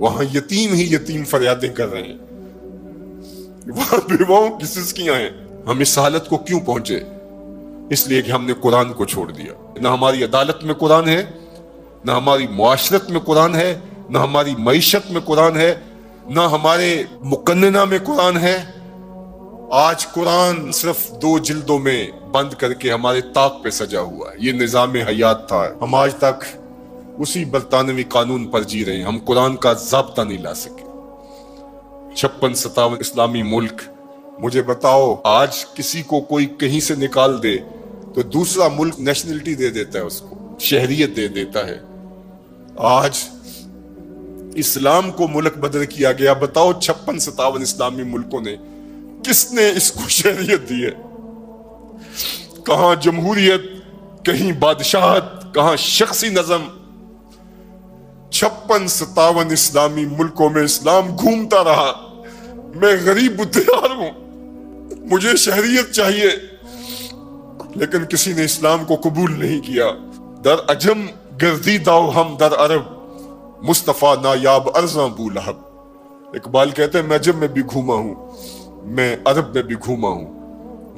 وہاں یتیم ہی یتیم فریادیں کر رہے ہیں، وہاں بیواؤں کی سسکیاں ہیں۔ ہم اس حالت کو کیوں پہنچے؟ اس لیے کہ ہم نے قرآن کو چھوڑ دیا۔ نہ ہماری عدالت میں قرآن ہے، نہ ہماری معاشرت میں قرآن ہے، نہ ہماری معیشت میں قرآن ہے، نہ ہمارے مقننہ میں قرآن ہے۔ آج قرآن صرف 2 جلدوں میں بند کر کے ہمارے طاق پہ سجا ہوا ہے۔ یہ نظام حیات تھا۔ ہم آج تک اسی برطانوی قانون پر جی رہے ہیں، ہم قرآن کا ضابطہ نہیں لا سکے۔ 56-57 اسلامی ملک، مجھے بتاؤ آج کسی کو کوئی کہیں سے نکال دے تو دوسرا ملک نیشنلٹی دے دیتا ہے، اس کو شہریت دے دیتا ہے۔ آج اسلام کو ملک بدر کیا گیا، بتاؤ 56-57 اسلامی ملکوں نے کس نے اس کو شہریت دی ہے؟ کہاں جمہوریت، کہیں بادشاہت، کہاں شخصی نظم۔ 56-57 اسلامی ملکوں میں اسلام گھومتا رہا۔ میں غریب الدیار ہوں، مجھے شہریت چاہیے، لیکن کسی نے اسلام کو قبول نہیں کیا۔ در عجم گردیدہ ہم در عرب، مصطفیٰ نایاب ارزاں بو لہب۔ اقبال کہتے ہیں میں عجم میں بھی گھوما ہوں، میں عرب میں بھی گھوما ہوں،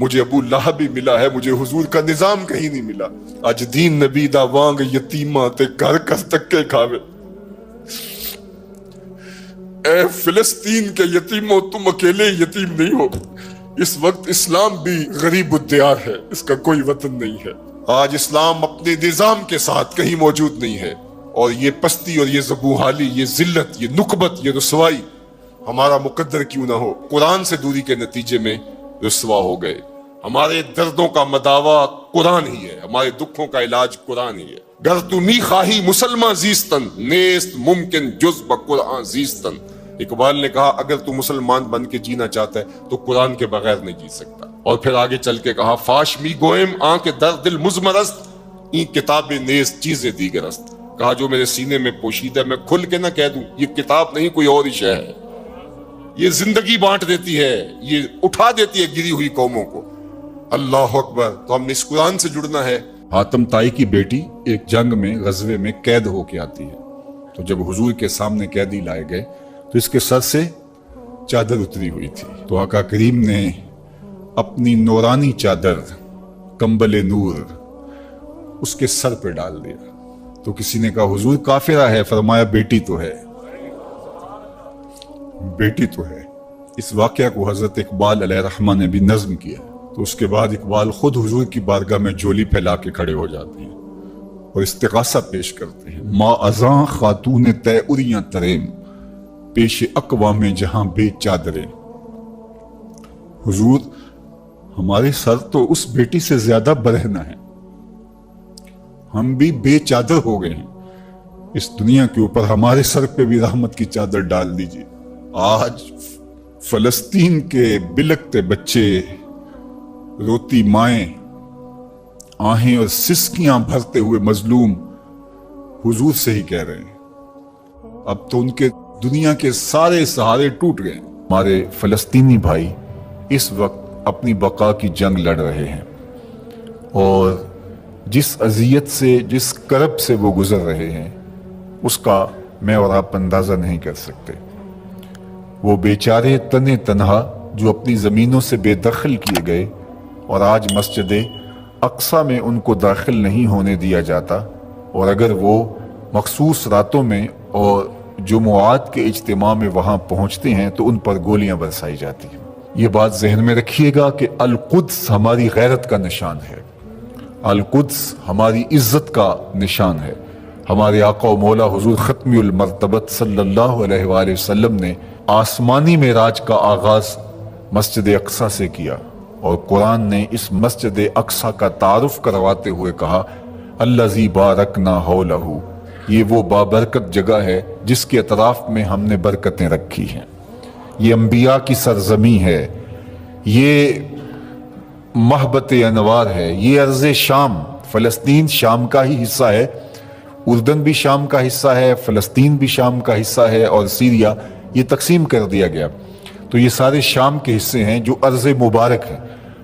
مجھے ابو لہب بھی ملا ہے، مجھے حضور کا نظام کہیں نہیں ملا۔ اج دین نبی دا وانگ یتیماں تے گھر کر تکے کھاوے۔ اے فلسطین کے یتیموں، تم اکیلے یتیم نہیں ہو، اس وقت اسلام بھی غریب الدیار ہے، اس کا کوئی وطن نہیں ہے۔ آج اسلام اپنے نظام کے ساتھ کہیں موجود نہیں ہے، اور یہ پستی اور یہ زبونحالی، یہ ذلت، یہ نکبت، یہ رسوائی ہمارا مقدر کیوں نہ ہو، قرآن سے دوری کے نتیجے میں رسوا ہو گئے۔ ہمارے دردوں کا مداوا قرآن ہی ہے، ہمارے دکھوں کا علاج قرآن ہی ہے۔ گر تو می خواہی مسلمان زیستن، نیست ممکن جز بقرآن زیستن۔ اقبال نے کہا اگر تو مسلمان بن کے جینا چاہتا ہے تو قرآن کے بغیر نہیں جی سکتا۔ اور پھر آگے چل کے کہا فاش می گوئم آنکھ در دل مزمرست، این کتاب نیز چیزیں دیگرست۔ کہا جو میرے سینے میں پوشیدہ ہے میں کھل کے نہ کہہ دوں، یہ کتاب نہیں کوئی اور ہی شے ہے، یہ زندگی بانٹ دیتی ہے، یہ اٹھا دیتی ہے گری ہوئی قوموں کو۔ اللہ اکبر۔ تو ہم نے اس قرآن سے جڑنا ہے۔ حاتم طائی کی بیٹی ایک جنگ میں غزوے میں قید ہو کے آتی ہے، تو جب حضور کے سامنے قیدی لائے گئے تو اس کے سر سے چادر اتری ہوئی تھی، تو آقا کریم نے اپنی نورانی چادر، کمبل نور، اس کے سر پہ ڈال دیا۔ تو کسی نے کہا حضور کافرہ ہے، فرمایا بیٹی تو ہے، بیٹی تو ہے۔ اس واقعہ کو حضرت اقبال علیہ الرحمہ نے بھی نظم کیا، تو اس کے بعد اقبال خود حضور کی بارگاہ میں جولی پھیلا کے کھڑے ہو جاتے ہیں اور استغاثہ پیش کرتے ہیں۔ ما ازاں خاتون تے اریاں تریم، پیش اقوام جہاں بے چادریں۔ حضور ہمارے سر تو اس بیٹی سے زیادہ برہنہ ہیں، ہم بھی بے چادر ہو گئے ہیں، اس دنیا کے اوپر ہمارے سر پہ بھی رحمت کی چادر ڈال دیجیے۔ آج فلسطین کے بلکتے بچے، روتی مائیں، آہیں اور سسکیاں بھرتے ہوئے مظلوم حضور سے ہی کہہ رہے ہیں۔ اب تو ان کے دنیا کے سارے سہارے ٹوٹ گئے۔ ہمارے فلسطینی بھائی اس وقت اپنی بقا کی جنگ لڑ رہے ہیں، اور جس اذیت سے، جس کرب سے وہ گزر رہے ہیں، اس کا میں اور آپ اندازہ نہیں کر سکتے۔ وہ بیچارے تنے تنہا جو اپنی زمینوں سے بے دخل کیے گئے، اور آج مسجد اقصیٰ میں ان کو داخل نہیں ہونے دیا جاتا، اور اگر وہ مخصوص راتوں میں اور جمعات کے اجتماع میں وہاں پہنچتے ہیں تو ان پر گولیاں برسائی جاتی ہیں۔ یہ بات ذہن میں رکھیے گا کہ القدس ہماری غیرت کا نشان ہے، القدس ہماری عزت کا نشان ہے۔ ہمارے آقا و مولا حضور ختمی المرتبت صلی اللہ علیہ وآلہ وسلم نے آسمانی معراج کا آغاز مسجد اقصیٰ سے کیا، اور قرآن نے اس مسجد اقصیٰ کا تعارف کرواتے ہوئے کہا الذی بارکنا حولہ، یہ وہ بابرکت جگہ ہے جس کے اطراف میں ہم نے برکتیں رکھی ہیں۔ یہ انبیاء کی سرزمین ہے، یہ محبت انوار ہے، یہ ارض شام، فلسطین شام کا ہی حصہ ہے، اردن بھی شام کا حصہ ہے، فلسطین بھی شام کا حصہ ہے، اور سیریا یہ تقسیم کر دیا گیا۔ تو یہ سارے شام کے حصے ہیں جو ارض مبارک ہیں،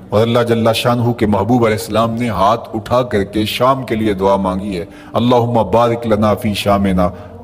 اور اللہ جل شانہ کے محبوب علیہ السلام نے ہاتھ اٹھا کر کے شام کے لیے دعا مانگی ہے، اللہم بارک لنا فی شامنا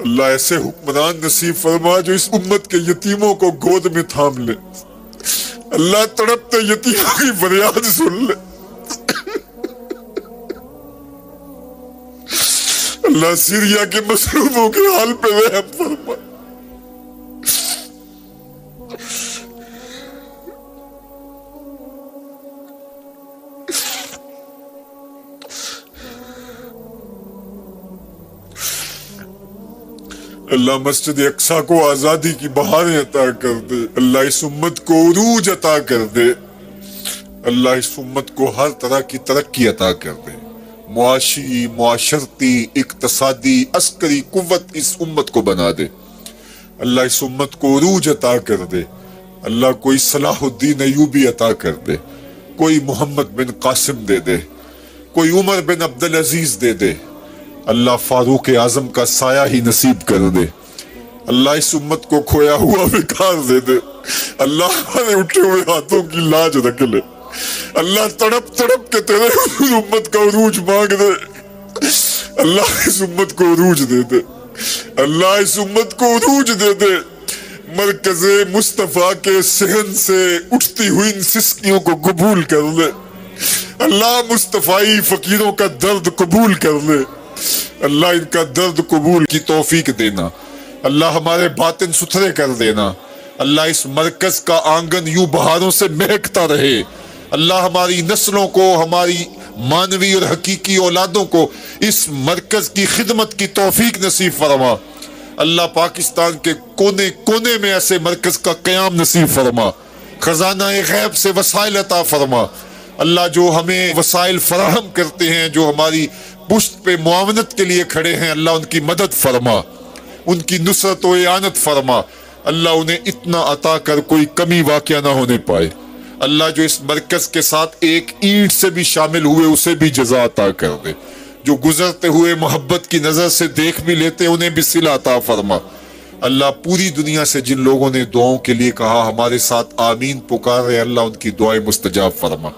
اللہ ایسے حکمران نصیب فرما جو اس امت کے یتیموں کو گود میں تھام لے. اللہ تڑپتے یتیموں کی فریاد سن لے. اللہ سیریا کے مظلوموں کے حال پہ رحم فرما. اللہ مسجد اقصی کو آزادی کی بہاریں عطا کر دے. اللہ اس امت کو عروج عطا کر دے. اللہ اس امت کو ہر طرح کی ترقی عطا کر دے. معاشی، معاشرتی، اقتصادی، عسکری قوت اس امت کو بنا دے. اللہ اس امت کو عروج عطا کر دے. اللہ کوئی صلاح الدین ایوبی عطا کر دے، کوئی محمد بن قاسم دے دے، کوئی عمر بن عبدالعزیز دے دے. اللہ فاروق اعظم کا سایہ ہی نصیب کر دے. اللہ اس امت کو کھویا ہوا وقار دے دے. اللہ ہمارے اٹھے ہوئے ہاتھوں کی لاج رکھ لے. اللہ تڑپ تڑپ کے تیرے امت کا عروج مانگ دے. اللہ اس امت کو عروج دے دے. اللہ اس امت کو عروج دے دے. مرکز مصطفیٰ کے صحن سے اٹھتی ہوئی ان سسکیوں کو قبول کر لے. اللہ مصطفی فقیروں کا درد قبول کر لے. اللہ ان کا درد قبول کی توفیق دینا. اللہ ہمارے باطن ستھرے کر دینا. اللہ اس مرکز کا آنگن یوں بہاروں سے مہکتا رہے. اللہ ہماری نسلوں کو، ہماری مانوی اور حقیقی اولادوں کو اس مرکز کی خدمت کی توفیق نصیب فرما. اللہ پاکستان کے کونے کونے میں ایسے مرکز کا قیام نصیب فرما. خزانہ غیب سے وسائل عطا فرما. اللہ جو ہمیں وسائل فراہم کرتے ہیں، جو ہماری پشت پہ معاونت کے لیے کھڑے ہیں، اللہ ان کی مدد فرما، ان کی نصرت و اعانت فرما. اللہ انہیں اتنا عطا کر کوئی کمی واقع نہ ہونے پائے. اللہ جو اس مرکز کے ساتھ ایک اینٹ سے بھی شامل ہوئے اسے بھی جزا عطا کر دے. جو گزرتے ہوئے محبت کی نظر سے دیکھ بھی لیتے انہیں بھی صلہ عطا فرما. اللہ پوری دنیا سے جن لوگوں نے دعاؤں کے لیے کہا ہمارے ساتھ آمین پکار رہے، اللہ ان کی دعائیں مستجاب فرما،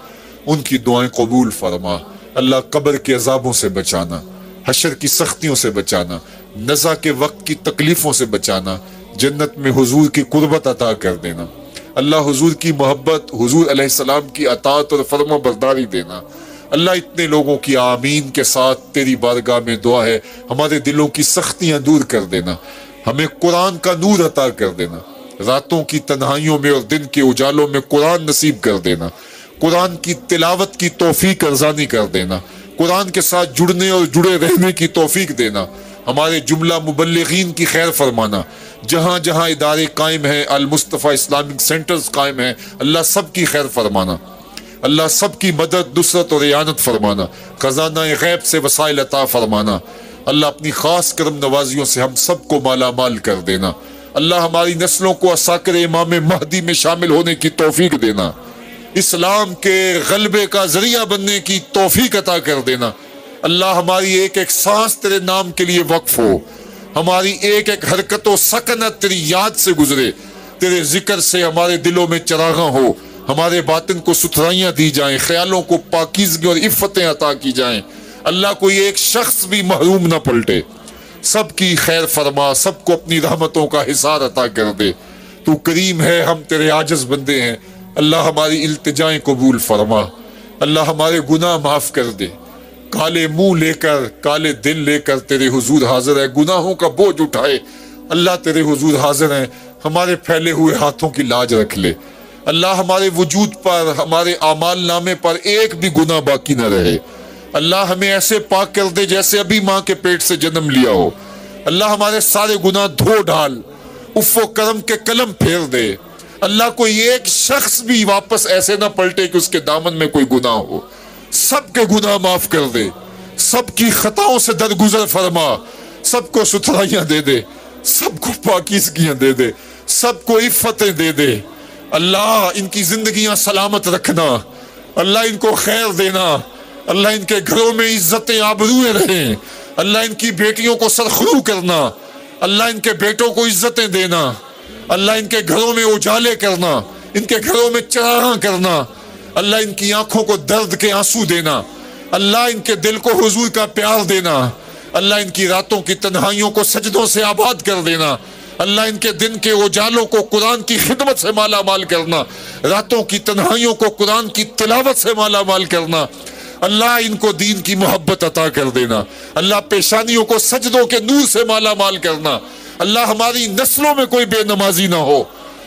ان کی دعائیں قبول فرما. اللہ قبر کے عذابوں سے بچانا، حشر کی سختیوں سے بچانا، نزا کے وقت کی تکلیفوں سے بچانا، جنت میں حضور کی قربت عطا کر دینا. اللہ حضور کی محبت، حضور علیہ السلام کی اطاعت اور فرما برداری دینا. اللہ اتنے لوگوں کی آمین کے ساتھ تیری بارگاہ میں دعا ہے، ہمارے دلوں کی سختیاں دور کر دینا، ہمیں قرآن کا نور عطا کر دینا، راتوں کی تنہائیوں میں اور دن کے اجالوں میں قرآن نصیب کر دینا، قرآن کی تلاوت کی توفیق ارزانی کر دینا، قرآن کے ساتھ جڑنے اور جڑے رہنے کی توفیق دینا. ہمارے جملہ مبلغین کی خیر فرمانا، جہاں جہاں ادارے قائم ہیں، المصطفیٰ اسلامک سینٹرز قائم ہیں، اللہ سب کی خیر فرمانا، اللہ سب کی مدد، نصرت اور اعانت فرمانا، خزانہ غیب سے وسائل عطا فرمانا. اللہ اپنی خاص کرم نوازیوں سے ہم سب کو مالا مال کر دینا. اللہ ہماری نسلوں کو عساکر امام مہدی میں شامل ہونے کی توفیق دینا، اسلام کے غلبے کا ذریعہ بننے کی توفیق عطا کر دینا. اللہ ہماری ایک ایک سانس تیرے نام کے لیے وقف ہو، ہماری ایک ایک حرکت و سکنت تیری یاد سے گزرے، تیرے ذکر سے ہمارے دلوں میں چراغاں ہو، ہمارے باطن کو ستھرائیاں دی جائیں، خیالوں کو پاکیزگی اور عفتیں عطا کی جائیں. اللہ کوئی ایک شخص بھی محروم نہ پلٹے. سب کی خیر فرما، سب کو اپنی رحمتوں کا حصار عطا کر دے. تو کریم ہے، ہم تیرے عاجز بندے ہیں. اللہ ہماری التجائیں قبول فرما. اللہ ہمارے گناہ معاف کر دے. کالے منہ لے کر، کالے دل لے کر تیرے حضور حاضر ہے، گناہوں کا بوجھ اٹھائے. اللہ تیرے حضور حاضر ہیں، ہمارے پھیلے ہوئے ہاتھوں کی لاج رکھ لے. اللہ ہمارے وجود پر، ہمارے اعمال نامے پر ایک بھی گناہ باقی نہ رہے. اللہ ہمیں ایسے پاک کر دے جیسے ابھی ماں کے پیٹ سے جنم لیا ہو. اللہ ہمارے سارے گناہ دھو ڈال، عفو و کرم کے قلم پھیر دے. اللہ کوئی ایک شخص بھی واپس ایسے نہ پلٹے کہ اس کے دامن میں کوئی گناہ ہو. سب کے گناہ معاف کر دے، سب کی خطاؤں سے درگزر فرما، سب کو ستھرائیاں دے دے، سب کو پاکیزگیاں دے دے، سب کو عفتیں دے دے. اللہ ان کی زندگیاں سلامت رکھنا، اللہ ان کو خیر دینا، اللہ ان کے گھروں میں عزتیں آبروئیں رہیں. اللہ ان کی بیٹیوں کو سرخرو کرنا، اللہ ان کے بیٹوں کو عزتیں دینا، اللہ ان کے گھروں میں اجالے کرنا، ان کے گھروں میں چراغاں کرنا. اللہ ان کی آنکھوں کو درد کے آنسو دینا، اللہ ان کے دل کو حضور کا پیار دینا. اللہ ان کی راتوں کی تنہائیوں کو سجدوں سے آباد کر دینا، اللہ ان کے دن کے اجالوں کو قرآن کی خدمت سے مالا مال کرنا، راتوں کی تنہائیوں کو قرآن کی تلاوت سے مالا مال کرنا، اللہ ان کو دین کی محبت عطا کر دینا، اللہ پیشانیوں کو سجدوں کے نور سے مالا مال کرنا، اللہ ہماری نسلوں میں کوئی بے نمازی نہ ہو،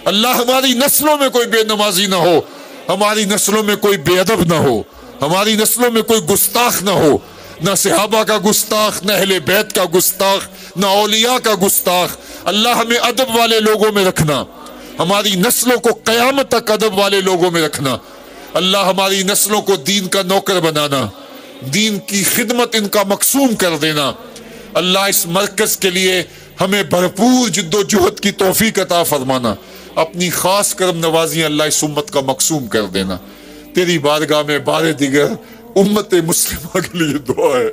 اللہ ہماری نسلوں میں کوئی بے نمازی نہ ہو، ہماری نسلوں میں کوئی بے ادب نہ ہو، ہماری نسلوں میں کوئی گستاخ نہ ہو، نہ صحابہ کا گستاخ، نہ اہل بیت کا گستاخ، نہ اولیاء کا گستاخ۔ اللہ ہمیں ادب والے لوگوں میں رکھنا، ہماری نسلوں کو قیامت تک ادب والے لوگوں میں رکھنا، اللہ ہماری نسلوں کو دین کا نوکر بنانا، دین کی خدمت ان کا مقصوم کر دینا۔ اللہ اس مرکز کے لیے ہمیں بھرپور جد و جہد کی توفیق عطا فرمانا، اپنی خاص کرم نوازی اللہ اس امت کا مقصوم کر دینا۔ تیری بارگاہ میں بار دیگر امت مسلمہ کے لیے دعا ہے۔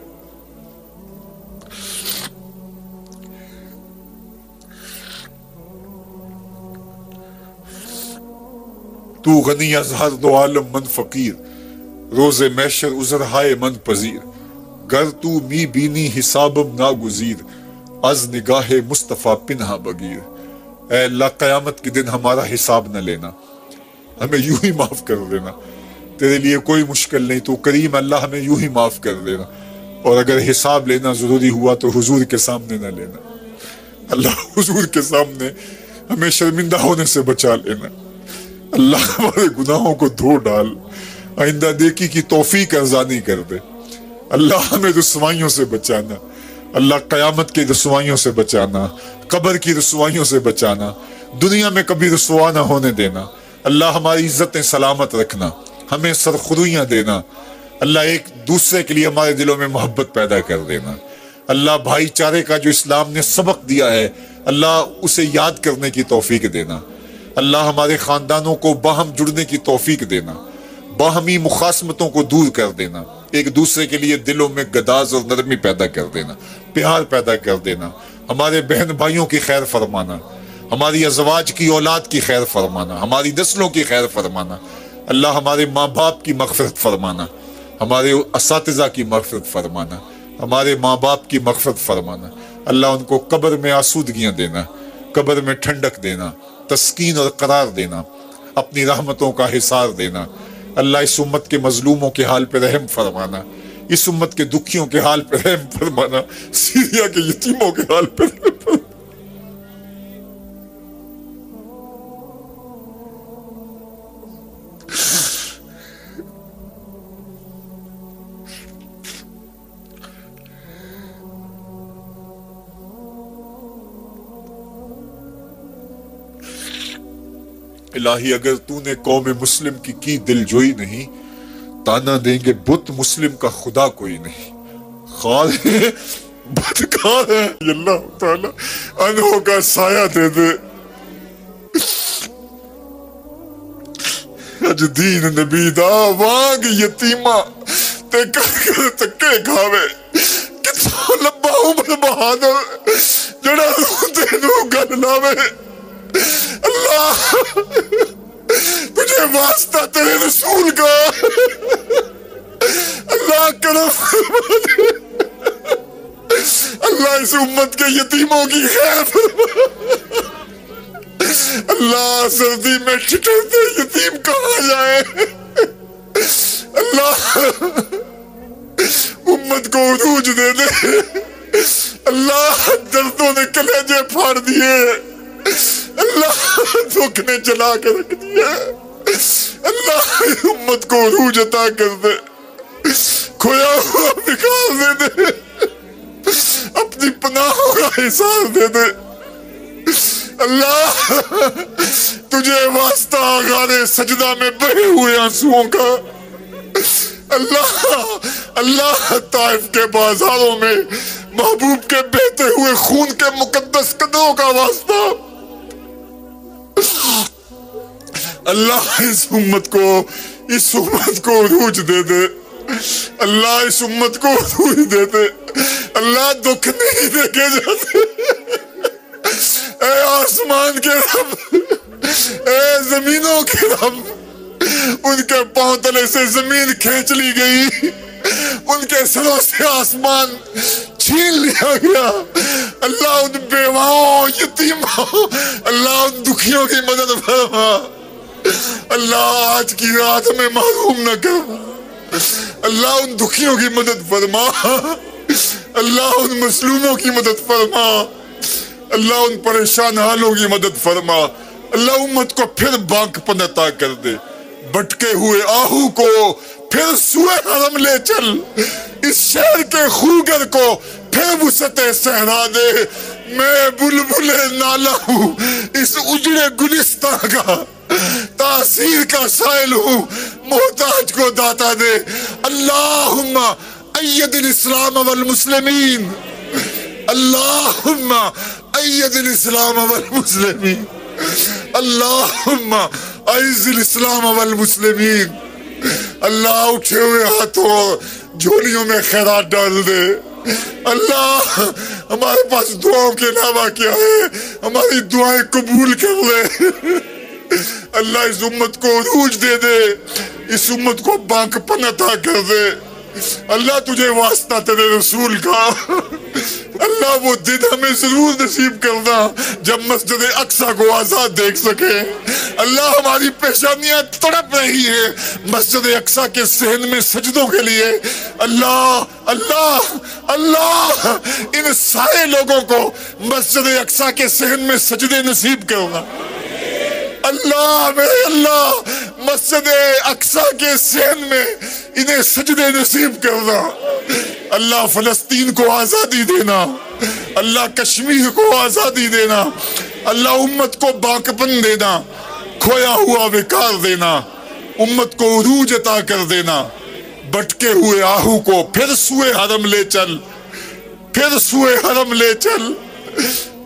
تو غنی از ہر دو عالم من فقیر، روز محشر عذر ہائے من پذیر، گر تو می بینی حسابم ناگزیر، از نگاہ مصطفیٰ پنہا بگیر۔ اے اللہ قیامت کے دن ہمارا حساب نہ لینا، ہمیں یوں ہی معاف کر دینا، تیرے لیے کوئی مشکل نہیں، تو کریم اللہ، ہمیں یوں ہی معاف کر دینا، اور اگر حساب لینا ضروری ہوا تو حضور کے سامنے نہ لینا، اللہ حضور کے سامنے ہمیں شرمندہ ہونے سے بچا لینا، اللہ ہمارے گناہوں کو دھو ڈال، آئندہ نیکی کی توفیق ارزانی کر دے، اللہ ہمیں رسوائیوں سے بچانا، اللہ قیامت کی رسوائیوں سے بچانا، قبر کی رسوائیوں سے بچانا، دنیا میں کبھی رسوا نہ ہونے دینا، اللہ ہماری عزتیں سلامت رکھنا، ہمیں سرخرویاں دینا، اللہ ایک دوسرے کے لیے ہمارے دلوں میں محبت پیدا کر دینا، اللہ بھائی چارے کا جو اسلام نے سبق دیا ہے اللہ اسے یاد کرنے کی توفیق دینا، اللہ ہمارے خاندانوں کو باہم جڑنے کی توفیق دینا، باہمی مخاصمتوں کو دور کر دینا، ایک دوسرے کے لیے دلوں میں گداز اور نرمی پیدا کر دینا، پیار پیدا کر دینا، ہمارے بہن بھائیوں کی خیر فرمانا، ہماری ازواج کی اولاد کی خیر فرمانا، ہماری نسلوں کی خیر فرمانا، اللہ ہمارے ماں باپ کی مغفرت فرمانا، ہمارے اساتذہ کی مغفرت فرمانا، ہمارے ماں باپ کی مغفرت فرمانا، اللہ ان کو قبر میں آسودگیاں دینا، قبر میں ٹھنڈک دینا، تسکین اور قرار دینا، اپنی رحمتوں کا حصار دینا، اللہ اس امت کے مظلوموں کے حال پہ رحم فرمانا، اس امت کے دکھیوں کے حال پہ رحم فرمانا، سیریا کے یتیموں کے حال پہ رحم فرمانا۔ الہی اگر تو نے قوم مسلم کی دل جوئی نہیں، تانا دیں گے بت مسلم کا خدا کوئی نہیں، خار ہے بدکار ہے، اللہ تعالیٰ انہوں کا سایہ دے دے، اج دین نبی دا وانگ یتیمہ تے کر کر تکے کھاوے، کتوں لبا عمر بہادر جڑا روندے نو گل لاوے، اللہ تجھے واسطہ تیرے رسول کا، اللہ کرم فرما دے، اللہ اس امت کے یتیموں کی خیر فرما، اللہ سردی میں ٹھٹرتے یتیم کہاں جائے، اللہ امت کو عروج دے دے، اللہ دردوں نے کلیجے پھاڑ دیے، اللہ دکھ نے جلا کے رکھ دیا، اللہ امت کو عروج عطا کر دے، کھویا ہوا نکال دے دے، اپنی پناہوں کا حصار دے دے، اللہ تجھے واسطہ غار سجدہ میں بہے ہوئے آنسوؤں کا، اللہ طائف کے بازاروں میں محبوب کے بہتے ہوئے خون کے مقدس قدموں کا واسطہ، اللہ اس امت کو عروج دے دے، اللہ اس امت کو عروج دے دے، اللہ دکھ نہیں دیکھے جاتے، اے آسمان کے رب، اے زمینوں کے رب، ان کے پاؤں تلے سے زمین کھینچ لی گئی، ان کے سروں سے آسمان چھین لیا گیا۔ اللہ ان بیواؤں، یتیموں، اللہ ان دکھیوں کی مدد فرما۔ اللہ آج کی رات میں محروم نہ کر، اللہ ان دکھیوں کی مدد فرما، اللہ ان مظلوموں کی مدد فرما، اللہ ان پریشان حالوں کی مدد فرما۔ اللہ امت کو پھر بانک پن عطا کر دے، بھٹکے ہوئے آہو کو پھر سوئے حرم لے چل، اس شہر کے خوگر کو پھر وسعت صحرا دے۔ میں بلبل نالا ہوں اس اجڑے گلستان کا، تاثیر کا سائل ہوں، محتاج کو داتا دے۔ اللہم اید الاسلام والمسلمین، اللہم اید الاسلام والمسلمین، اللہم اعز الاسلام والمسلمین۔ اللہ اٹھے ہوئے ہاتھوں جھولیوں میں خیرات ڈال دے۔ اللہ ہمارے پاس دعاؤں کے علاوہ کیا ہے، ہماری دعائیں قبول کر لے۔ اللہ اس امت کو عروج دے دے، اس امت کو بانک پن عطا کر دے۔ اللہ تجھے واسطہ تیرے رسول کا، اللہ وہ دن ہمیں ضرور نصیب کرنا جب مسجد اقصیٰ کو آزاد دیکھ سکے۔ اللہ ہماری پیشانیاں تڑپ رہی ہے مسجد اقصیٰ کے صحن میں سجدوں کے لیے۔ اللہ اللہ اللہ ان سارے لوگوں کو مسجد اقصیٰ کے صحن میں سجدے نصیب کرنا۔ اللہ میرے اللہ مسجد اقصیٰ کے صحن میں انہیں سجدے نصیب کرنا۔ اللہ فلسطین کو آزادی دینا، اللہ کشمیر کو آزادی دینا، اللہ امت کو باکپن دینا، کھویا ہوا وقار دینا، امت کو عروج عطا کر دینا۔ بھٹکے ہوئے آہو کو پھر سوئے حرم لے چل، پھر سوئے حرم لے چل،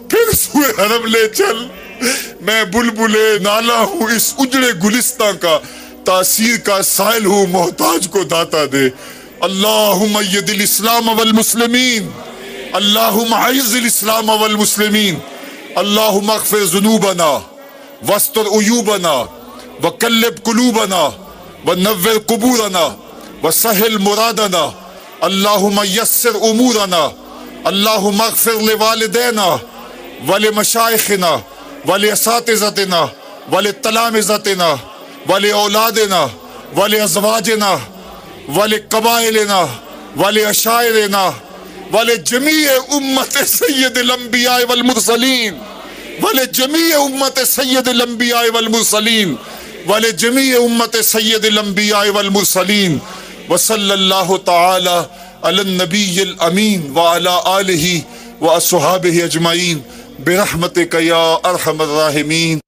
پھر سوئے حرم لے چل۔ میں بلبل نالا ہوں اس اجڑے گلستان کا، تاثیر کا سائل ہوں، محتاج کو داتا دے۔ اللہم اید الاسلام والمسلمین، اللہم اعز الاسلام والمسلمین، اللہم اغفر ذنوبنا واستر عیوبنا وقلب قلوبنا ونور قبورنا وسہل مرادنا، اللہم یسر امورنا، اللہم اغفر لوالدینا ولمشائخنا ولاساتذتنا ولتلامذتنا ولاولادنا ولازواجنا ولقبائلنا ولعشائرنا ولجميع امت سید الانبیاء والمرسلین، ولجميع امت سید الانبیاء والمرسلین، ولجميع امت سید الانبیاء والمرسلین۔ وصلی اللہ تعالی علی النبی الامین وعلی آلہ واصحابہ اجمعین برحمتک یا ارحم الراحمین۔